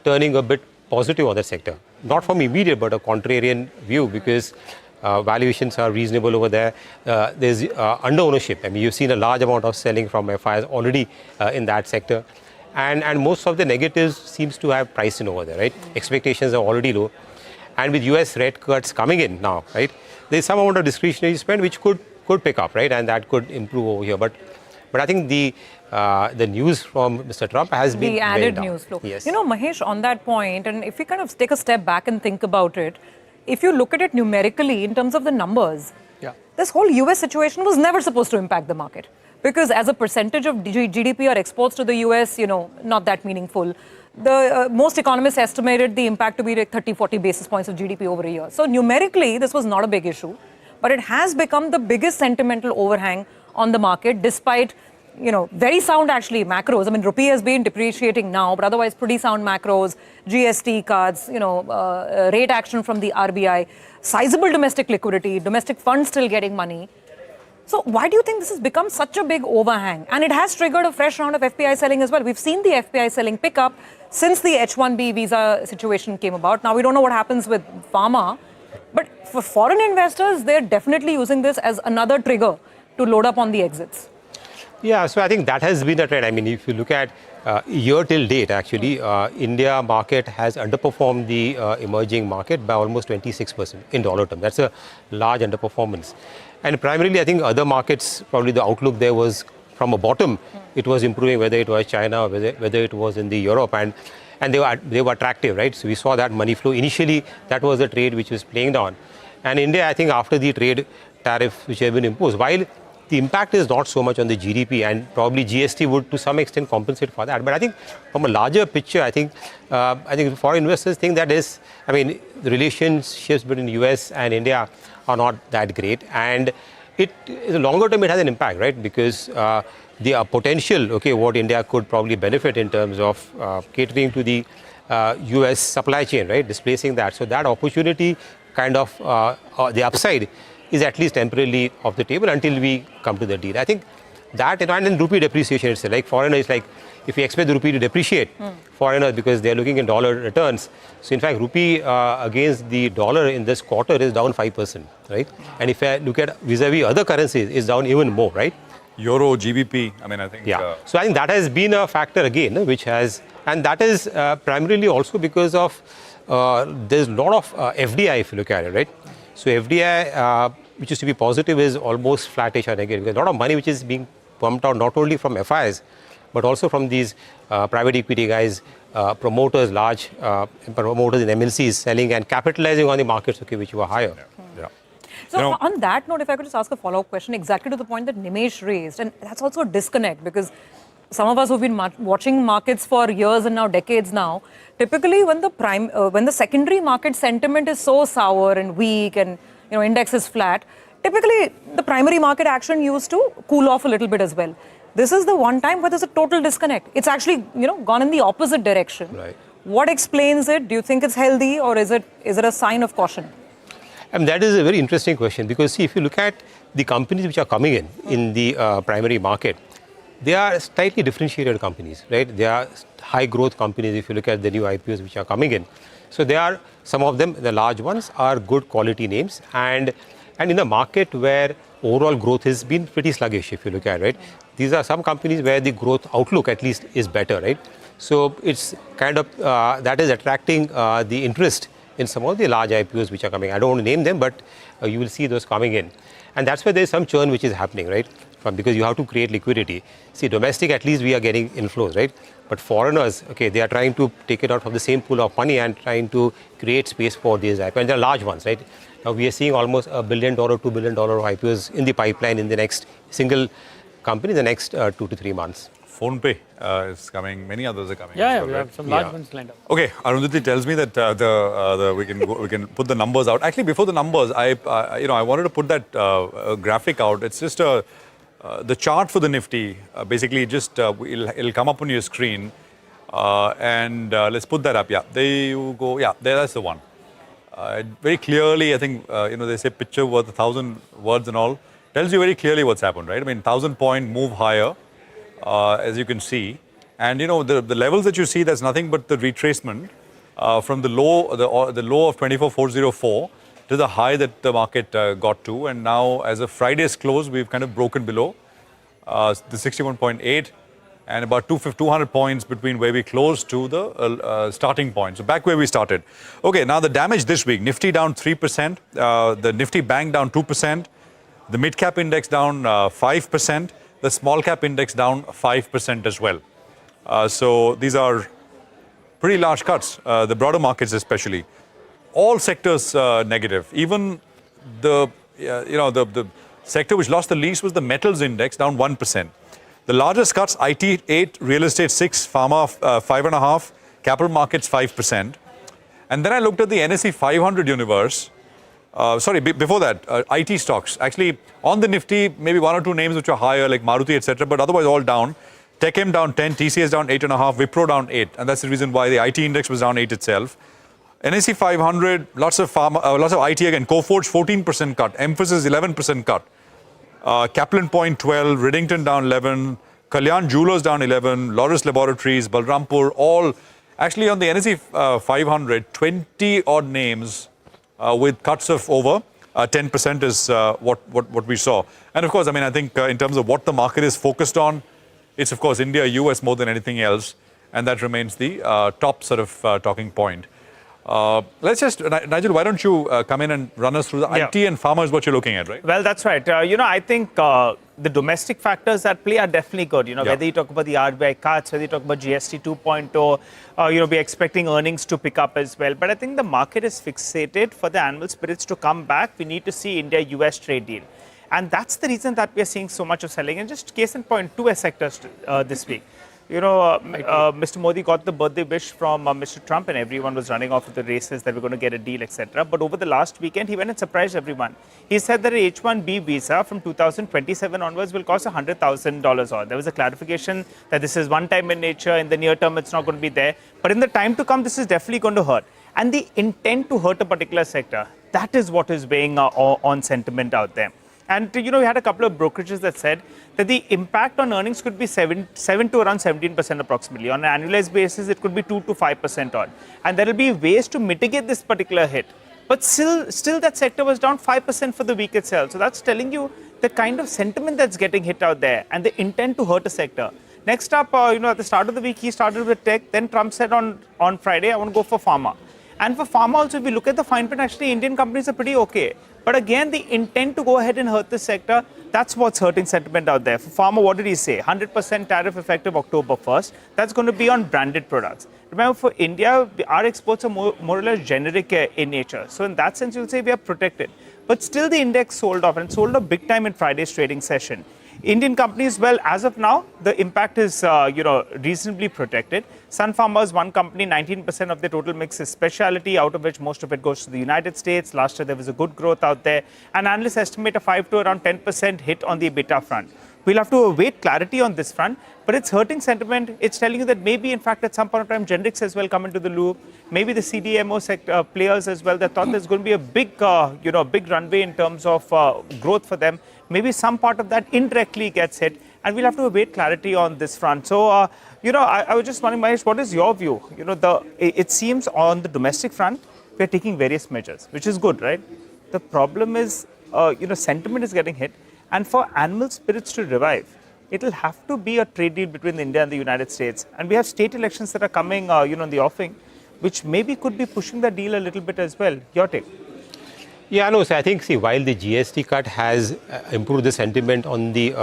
turning a bit positive on the sector. Not from immediate, but a contrarian view, because valuations are reasonable over there. There's under ownership. I mean, you've seen a large amount of selling from FIs already in that sector. And most of the negatives seems to have priced in over there, right? Expectations are already low. And with US rate cuts coming in now, right? There's some amount of discretionary spend which could pick up, right? And that could improve over here. But I think the news from Mr. Trump has been the added news flow. Yes. You know, Mahesh, on that point, and if we kind of take a step back and think about it, if you look at it numerically in terms of the numbers, this whole US situation was never supposed to impact the market. Because as a percentage of GDP or exports to the US, you know, not that meaningful. The most economists estimated the impact to be like 30-40 basis points of GDP over a year. So numerically, this was not a big issue. But it has become the biggest sentimental overhang on the market, despite, you know, very sound actually macros. I mean, rupee has been depreciating now, but otherwise pretty sound macros, GST cuts, you know, rate action from the RBI, sizable domestic liquidity, domestic funds still getting money. So why do you think this has become such a big overhang? And it has triggered a fresh round of FPI selling as well. We've seen the FPI selling pick up since the H-1B visa situation came about. Now, we don't know what happens with pharma. But for foreign investors, they're definitely using this as another trigger to load up on the exits. Yeah, so I think that has been a trend. I mean, if you look at year till date, actually, India market has underperformed the emerging market by almost 26% in dollar terms. That's a large underperformance. And primarily, I think other markets, probably the outlook there was from a bottom, it was improving, whether it was China, whether it was in the Europe, and they were attractive, right? So we saw that money flow. Initially, that was the trade which was playing down. And India, I think after the trade tariff which have been imposed, while the impact is not so much on the GDP, and probably GST would to some extent compensate for that. But I think from a larger picture, I think foreign investors think that is, I mean, the relationships between US and India are not that great. And in the longer term, it has an impact, right? Because the potential, okay, what India could probably benefit in terms of catering to the US supply chain, right? Displacing that. So that opportunity kind of, the upside is at least temporarily off the table until we come to the deal. I think that, you know, and then rupee depreciation itself, like foreigners, like if you expect the rupee to depreciate, foreigners, because they're looking in dollar returns. So in fact, rupee against the dollar in this quarter is down 5%, right? And if I look at vis-a-vis other currencies, it's down even more, right? Euro, GBP, I mean, I think. Yeah. So I think that has been a factor again, which has, and that is primarily also because of, there's a lot of FDI if you look at it, right? So FDI, which used to be positive, is almost flattish or negative. There's a lot of money which is being pumped out not only from FIs, but also from these private equity guys, promoters, large promoters in MNCs selling and capitalizing on the markets, okay, which were higher. Yeah. So on that note, if I could just ask a follow-up question exactly to the point that Nimesh raised, and that's also a disconnect because some of us who've been watching markets for years and now decades now, typically when the secondary market sentiment is so sour and weak and, you know, index is flat, typically the primary market action used to cool off a little bit as well. This is the one time where there's a total disconnect. It's actually, you know, gone in the opposite direction. Right. What explains it? Do you think it's healthy, or is it a sign of caution? And that is a very interesting question, because see, if you look at the companies which are coming in the primary market, they are slightly differentiated companies, right? They are high growth companies if you look at the new IPOs which are coming in. So they are, some of them, the large ones, are good quality names, and in a market where overall growth has been pretty sluggish if you look at it, right? These are some companies where the growth outlook at least is better, right? So it's kind of, that is attracting the interest in some of the large IPOs which are coming. I don't want to name them, but you will see those coming in. And that's where there's some churn which is happening, right? Because you have to create liquidity. See, domestic, at least we are getting inflows, right? But foreigners, okay, they are trying to take it out from the same pool of money and trying to create space for these IPOs. And they're large ones, right? Now we are seeing almost $1 billion, $2 billion of IPOs in the pipeline in the next single company in the next 2 to 3 months. PhonePe is coming. Many others are coming. Yeah, we have some large ones lined up. Okay, Arundhati tells me that we can put the numbers out. Actually, before the numbers, I wanted to put that graphic out. It's just the chart for the Nifty. Basically, just it'll come up on your screen, and let's put that up. Yeah, there you go. Yeah, that's the one. Very clearly, I think they say picture worth 1,000 words and all. Tells you very clearly what's happened, right? I mean, 1,000-point move higher, as you can see. And the levels that you see, that's nothing but the retracement from the low of 24,404 to the high that the market got to. And now, as of Friday's close, we've kind of broken below the 61.8 and about 200 points between where we closed to the starting point. So back where we started. Okay, now the damage this week: Nifty down 3%, the Nifty Bank down 2%, the mid cap index down 5%, the small cap index down 5% as well. So these are pretty large cuts, the broader markets especially. All sectors negative. Even the sector which lost the least was the metals index, down 1%. The largest cuts: IT 8, real estate 6, pharma 5.5, capital markets 5%. And then I looked at the NSE 500 universe. Before that, IT stocks. Actually, on the Nifty, maybe one or two names which are higher, like Maruti, etc., but otherwise all down. TechM down 10, TCS down 8.5, Wipro down 8, and that's the reason why the IT index was down 8 itself. NSE 500, lots of pharma, lots of IT again. Coforge 14% cut, Emphasis 11% cut, Kaplan Point 12, Riddington down 11, Kalyan Jewelers down 11, Loris Laboratories, Balrampur, all actually on the NSE 500, 20 odd names with cuts of over 10% is what we saw. And of course, I think in terms of what the market is focused on, it's of course India, US more than anything else, and that remains the top sort of talking point. Let's just, Nigel, why don't you come in and run us through the IT and pharma is what you're looking at, right? Well, that's right. I think the domestic factors at play are definitely good. Whether you talk about the RBI cuts, whether you talk about GST 2.0, we're expecting earnings to pick up as well. But I think the market is fixated for the animal spirits to come back. We need to see India-US trade deal. And that's the reason that we are seeing so much of selling. And just case in point, two sectors this week. Mr. Modi got the birthday wish from Mr. Trump, and everyone was running off with the races that we're going to get a deal, etc. But over the last weekend, he went and surprised everyone. He said that an H-1B visa from 2027 onwards will cost $100,000 odd. There was a clarification that this is one-time in nature. In the near term, it's not going to be there. But in the time to come, this is definitely going to hurt. And the intent to hurt a particular sector, that is what is weighing on sentiment out there. And, we had a couple of brokerages that said that the impact on earnings could be 7 to around 17% approximately. On an annualized basis, it could be 2 to 5% odd. And there will be ways to mitigate this particular hit. But still that sector was down 5% for the week itself. So that's telling you the kind of sentiment that's getting hit out there and the intent to hurt a sector. Next up, at the start of the week, he started with tech. Then Trump said on Friday, I want to go for pharma. And for pharma also, if we look at the fine print, actually Indian companies are pretty okay. But again, the intent to go ahead and hurt this sector, that's what's hurting sentiment out there. For pharma, what did he say? 100% tariff effective October 1st. That's going to be on branded products. Remember, for India, our exports are more or less generic in nature. So in that sense, you'll say we are protected. But still the index sold off, and sold off big time in Friday's trading session. Indian companies, well, as of now, the impact is, reasonably protected. Sun Pharma is one company, 19% of the total mix is specialty, out of which most of it goes to the United States. Last year, there was a good growth out there. And analysts estimate a 5 to around 10% hit on the EBITDA front. We'll have to await clarity on this front, but it's hurting sentiment. It's telling you that maybe, in fact, at some point of time, generics as well come into the loop. Maybe the CDMO sector players as well. They thought there's going to be a big, big runway in terms of growth for them. Maybe some part of that indirectly gets hit, and we'll have to await clarity on this front. So, I was just wondering, Mahesh, what is your view? It seems on the domestic front, we're taking various measures, which is good, right? The problem is, sentiment is getting hit. And for animal spirits to revive, it'll have to be a trade deal between India and the United States. And we have state elections that are coming, in the offing, which maybe could be pushing the deal a little bit as well. Your take? Yeah, no. So I think, while the GST cut has improved the sentiment on the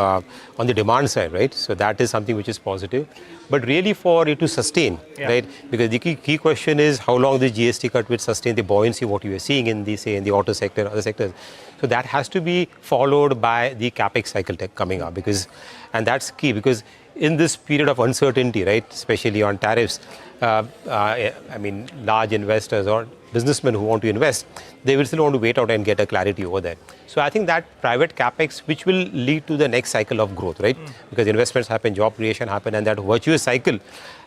demand side, right? So that is something which is positive. But really, for it to sustain, right? Because the key question is how long the GST cut will sustain the buoyancy what you are seeing in the auto sector, other sectors. So that has to be followed by the capex cycle coming up, and that's key, because in this period of uncertainty, right, especially on tariffs, large investors or businessmen who want to invest, they will still want to wait out and get a clarity over that. So I think that private capex, which will lead to the next cycle of growth, right? Because investments happen, job creation happen, and that virtuous cycle,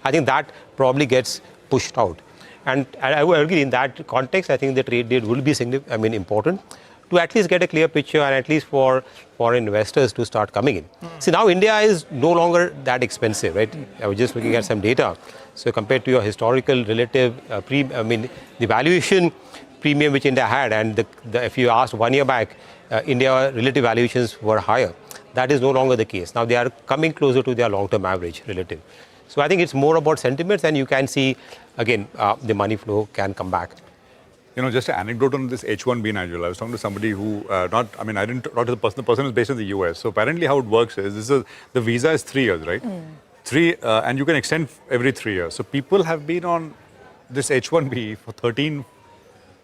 I think that probably gets pushed out. And I would agree in that context, I think the trade deal will be important to at least get a clear picture and at least for foreign investors to start coming in. See, now India is no longer that expensive, right? I was just looking at some data. So compared to your historical relative, the valuation premium which India had, and if you asked 1 year back, India relative valuations were higher. That is no longer the case. Now they are coming closer to their long-term average relative. So I think it's more about sentiments, and you can see, again, the money flow can come back. Just an anecdote on this H-1B, Nigel. I was talking to somebody who, I didn't talk to the person is based in the US. So apparently how it works is, the visa is 3 years, right? And you can extend every 3 years. So people have been on this H-1B for 13,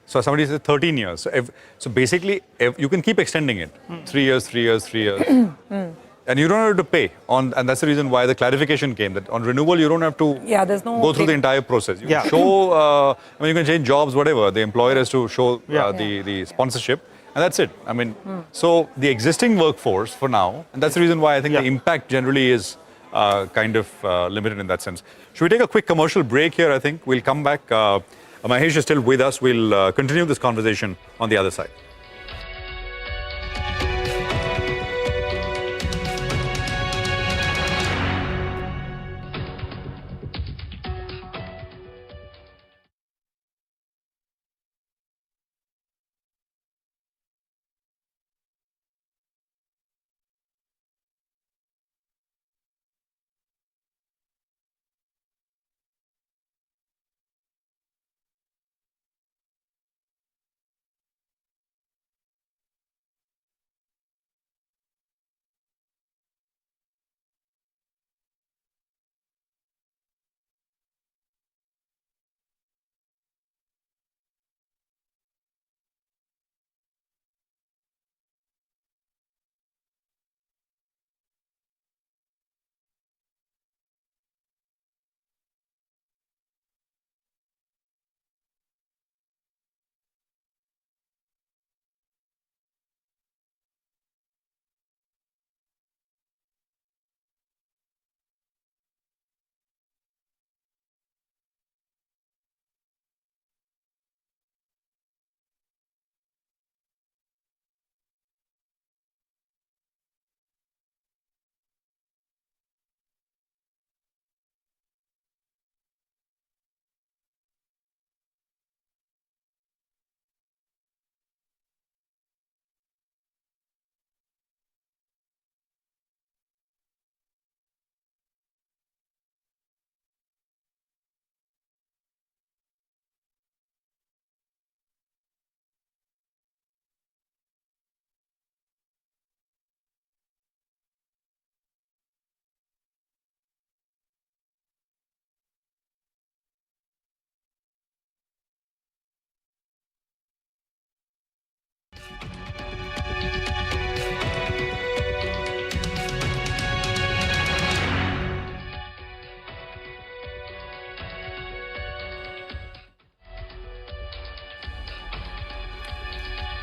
so somebody said 13 years. So basically, you can keep extending it. 3 years, 3 years, 3 years. And you don't have to pay and that's the reason why the clarification came that on renewal you don't have to go through the entire process. You can show, you can change jobs, whatever. The employer has to show the sponsorship, and that's it. So the existing workforce for now, and that's the reason why I think the impact generally is kind of limited in that sense. Should we take a quick commercial break here? I think we'll come back. Mahesh is still with us. We'll continue this conversation on the other side.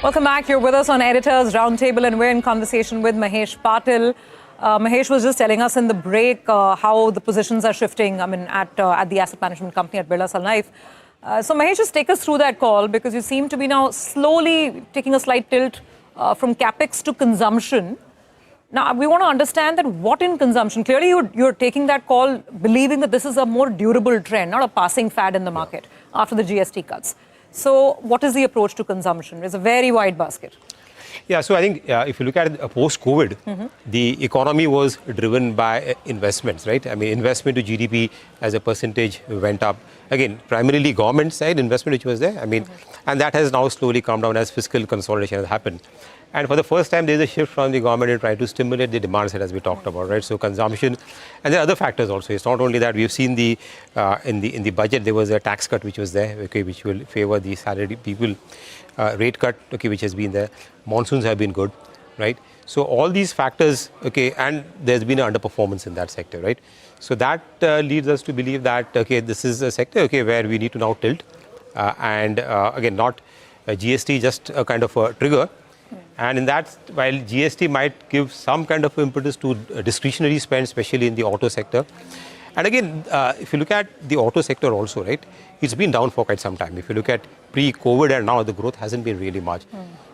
Welcome back. You're with us on Editors Roundtable, and we're in conversation with Mahesh Patil. Mahesh was just telling us in the break how the positions are shifting. At the asset management company at Birla Sun Life. So Mahesh, just take us through that call, because you seem to be now slowly taking a slight tilt from capex to consumption. Now we want to understand that what in consumption. Clearly, you're taking that call, believing that this is a more durable trend, not a passing fad in the market after the GST cuts. So what is the approach to consumption? It's a very wide basket. Yeah, so I think if you look at post-COVID, the economy was driven by investments, right? Investment to GDP as a percentage went up. Again, primarily government side investment which was there. And that has now slowly come down as fiscal consolidation has happened. And for the first time, there is a shift from the government in trying to stimulate the demand side, as we talked about, right? So consumption, and there are other factors also. It's not only that. We've seen in the budget there was a tax cut which was there, okay, which will favor the salaried people. Rate cut, okay, which has been there. Monsoons have been good, right? So all these factors, okay, and there's been an underperformance in that sector, right? So that leads us to believe that, okay, this is a sector, okay, where we need to now tilt, and again, not GST, just a kind of a trigger. And in that, while GST might give some kind of impetus to discretionary spend, especially in the auto sector, And again, if you look at the auto sector also, right, it's been down for quite some time. If you look at pre-COVID and now, the growth hasn't been really much.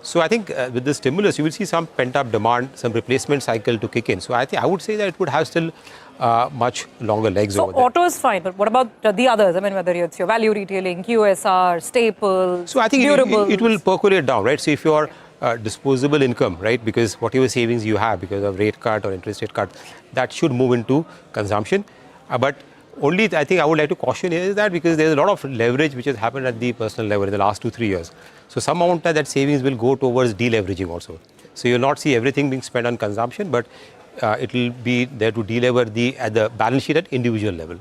So I think with the stimulus, you will see some pent-up demand, some replacement cycle to kick in. So I would say that it would have still much longer legs over there. So auto is fine, but what about the others? I mean, whether it's your value retailing, QSR, staples, so I think it will percolate down, right? So if your disposable income, right, because whatever savings you have because of rate cut or interest rate cut, that should move into consumption. But only I think I would like to caution is that because there's a lot of leverage which has happened at the personal level in the last 2-3 years. So some amount of that savings will go towards deleveraging also. So you'll not see everything being spent on consumption, but it will be there to delever at the balance sheet at individual level.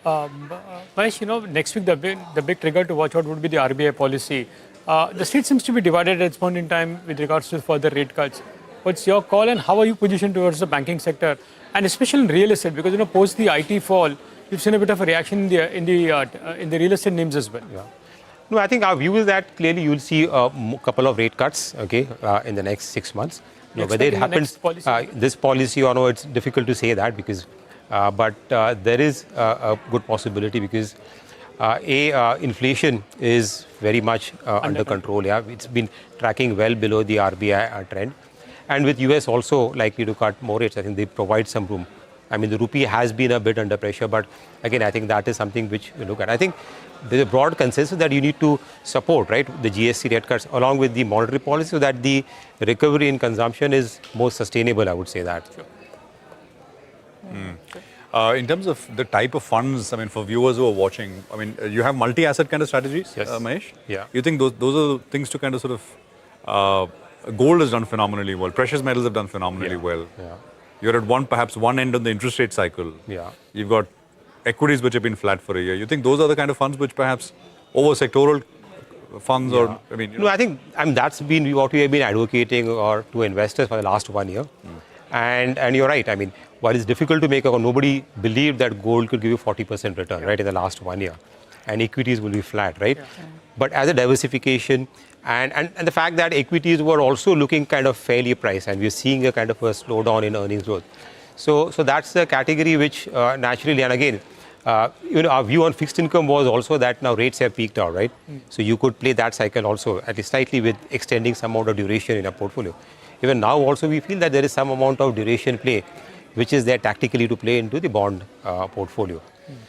Mahesh, next week the big trigger to watch out would be the RBI policy. The state seems to be divided at this point in time with regards to further rate cuts. What's your call and how are you positioned towards the banking sector and especially in real estate? Because post the IT fall, you've seen a bit of a reaction in the real estate names as well. Yeah. No, I think our view is that clearly you will see a couple of rate cuts, okay, in the next 6 months. Whether it happens, this policy or no, it's difficult to say that because, but there is a good possibility because inflation is very much under control. Yeah, it's been tracking well below the RBI trend, and with US also likely to cut more rates. I think they provide some room. I mean, the rupee has been a bit under pressure, but again, I think that is something which we look at. I think there's a broad consensus that you need to support, right, the GST rate cuts along with the monetary policy so that the recovery in consumption is more sustainable, I would say that. Sure. In terms of the type of funds, I mean, for viewers who are watching, I mean, you have multi-asset kind of strategies, yes. Mahesh? Yeah. You think those are the things to kind of sort of, gold has done phenomenally well, precious metals have done phenomenally well. Yeah. You're at perhaps one end of the interest rate cycle. Yeah. You've got equities which have been flat for a year. You think those are the kind of funds which perhaps over sectoral funds or, I mean... No, I think that's been what we have been advocating or to investors for the last 1 year. And you're right. I mean, while it's difficult to make nobody believed that gold could give you 40% return, right, in the last 1 year. And equities will be flat, right? Yeah. But as a diversification and the fact that equities were also looking kind of fairly priced and we're seeing a kind of a slowdown in earnings growth. So that's the category which naturally, and again, our view on fixed income was also that now rates have peaked out, right? So you could play that cycle also, at least slightly with extending some amount of duration in a portfolio. Even now also we feel that there is some amount of duration play, which is there tactically to play into the bond portfolio.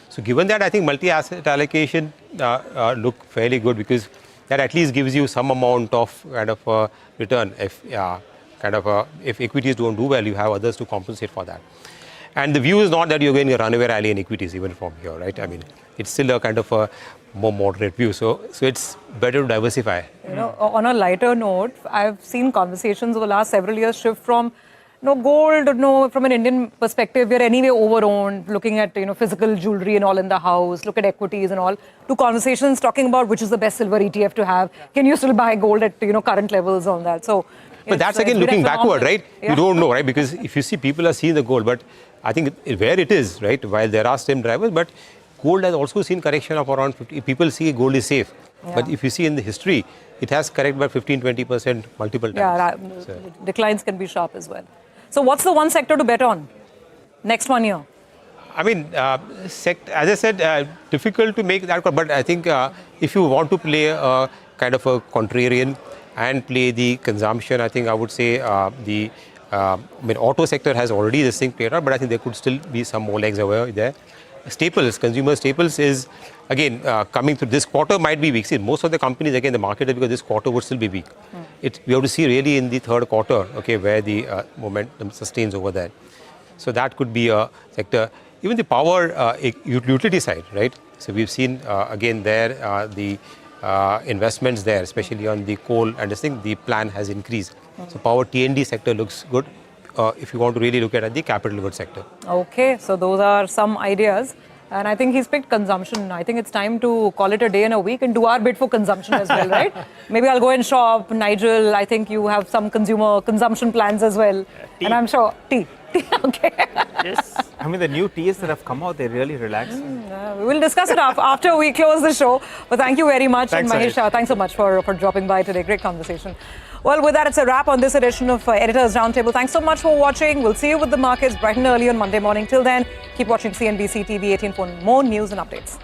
So given that, I think multi-asset allocation look fairly good because that at least gives you some amount of kind of return. If equities don't do well, you have others to compensate for that. And the view is not that you're going to runaway rally in equities even from here, right? I mean, it's still a kind of a more moderate view. So it's better to diversify. On a lighter note, I've seen conversations over the last several years shift from gold, from an Indian perspective, we're anyway over-owned, looking at, physical jewelry and all in the house, look at equities and all, to conversations talking about which is the best silver ETF to have. Can you still buy gold at, current levels on that? So, but that's again looking backward, right? Yeah. You don't know, right? Because if you see people are seeing the gold, but I think where it is, right, while there are stem drivers, but gold has also seen correction of around 50. People see gold is safe. Yeah. But if you see in the history, it has corrected by 15-20% multiple times. Yeah, declines can be sharp as well. So what's the one sector to bet on next 1 year? I mean, as I said, difficult to make that call. But I think if you want to play a kind of a contrarian and play the consumption, I think I would say auto sector has already this thing played out, but I think there could still be some more legs over there. Staples, consumer staples is, again, coming through. This quarter might be weak. See, most of the companies, again, the market is because this quarter would still be weak. We have to see really in the third quarter, okay, where the momentum sustains over there. So that could be a sector. Even the power utility side, right? So we've seen, again, there the investments there, especially on the coal and this thing, the plan has increased. So power T&D sector looks good. If you want to really look at the capital goods sector. Okay, so those are some ideas. And I think he's picked consumption. I think it's time to call it a day and a week and do our bit for consumption as well, right? Maybe I'll go and shop. Nigel, I think you have some consumer consumption plans as well. And I'm sure, tea. Okay. Yes. I mean, the new teas that have come out, they're really relaxing. We will discuss it after we close the show. But thank you very much. Thanks, and Mahesh, thanks so much for dropping by today. Great conversation. Well, with that, it's a wrap on this edition of Editors Roundtable. Thanks so much for watching. We'll see you with the markets bright and early on Monday morning. Till then, keep watching CNBC TV 18 for more news and updates.